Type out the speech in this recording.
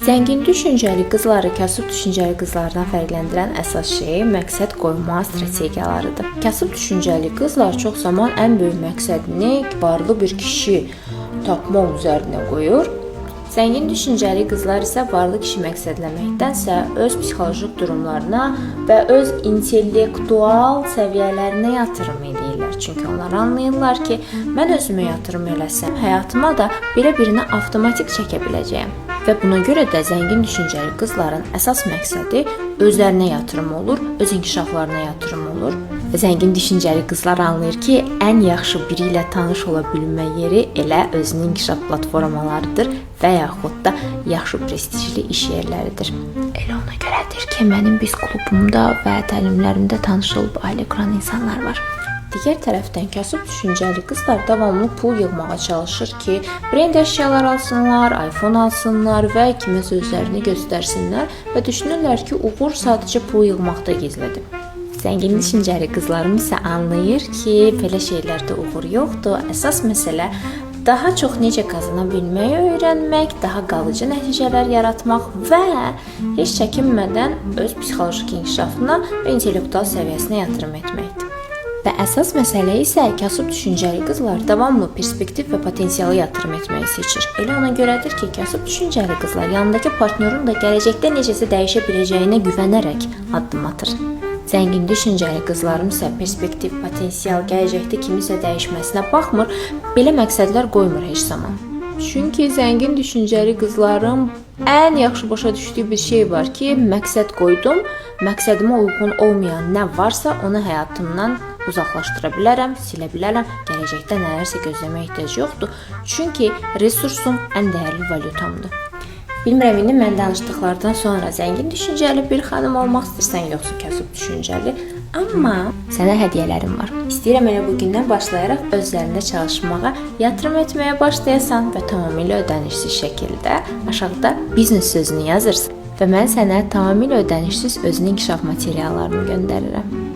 Zəngin düşüncəli qızları kasıb düşüncəli qızlardan fərqləndirən əsas şey məqsəd qoyma strategiyalarıdır. Kasıb düşüncəli qızlar çox zaman ən böyük məqsədini varlı bir kişi tapmaq üzərinə qoyur. Zəngin düşüncəli qızlar isə varlı kişi məqsədləməkdənsə öz psixoloji durumlarına və öz intellektual səviyyələrinə yatırım edirlər. Çünki onlar anlayırlar ki, mən özümə yatırım eləsəm, həyatıma da belə birini avtomatik çəkə biləcəyəm. Və buna görə də zəngin düşüncəli qızların əsas məqsədi özlərinə yatırım olur, öz inkişaflarına yatırım olur. Zəngin düşüncəli qızlar anlayır ki, ən yaxşı biri ilə tanış ola bilmə yeri elə özünün inkişaf platformalarıdır və yaxud da yaxşı prestijli iş yerləridir. Elə ona görədir ki, mənim biz klubumda və təlimlərimdə tanış olub ailə quran insanlar var. Digər tərəfdən kasıb düşüncəli qızlar davamlı pul yığmağa çalışır ki, brend əşyalar alsınlar, iPhone alsınlar və kiməsə özlərini göstərsinlər və düşünürlər ki, uğur sadəcə pul yığmaqda gizlidir. Zəngin düşüncəli qızlarım isə anlayır ki, belə şeylərdə uğur yoxdur. Əsas məsələ daha çox necə qazana bilməyi öyrənmək, daha qalıcı nəticələr yaratmaq və heç çəkinmədən öz psixoloji inkişafına və intellektual səviyyəsinə yatırım etməkdir. Və əsas məsələ isə kasıb düşüncəli qızlar davamlı perspektiv və potensiala yatırım etməyi seçir. Elə ona görədir ki, kasıb düşüncəli qızlar yanındakı partnyorun da gələcəkdə necəsə dəyişə biləcəyinə güvənərək addım atır. Zəngin düşüncəli qızlarım isə perspektiv, potensial, gələcəkdə kimisə dəyişməsinə baxmır, belə məqsədlər qoymur heç zaman. Çünki zəngin düşüncəli qızların ən yaxşı başa düşdüyü bir şey var ki, məqsəd qoydum, məqsədimə uyğun olmayan nə varsa onu həyatımdan uzaqlaşdıra bilərəm, silə bilərəm, gələcəkdə nələrsə gözləməyə ehtiyac yoxdur. Çünki resursum ən dəyərli valyutamdır. Bilmirəm, indi mən danışdıqlardan sonra zəngin düşüncəli bir xanım olmaq istəyirsən, yoxsa kasıb düşüncəli. Amma sənə hədiyyələrim var. İstəyirəm elə bugündən başlayaraq özlərində çalışmağa, yatırım etməyə başlayasan və tamamilə ödənişsiz şəkildə aşağıda biznes sözünü yazırsan və mən sənə tamamilə ödənişsiz özünün inkişaf materiallarını göndərirəm.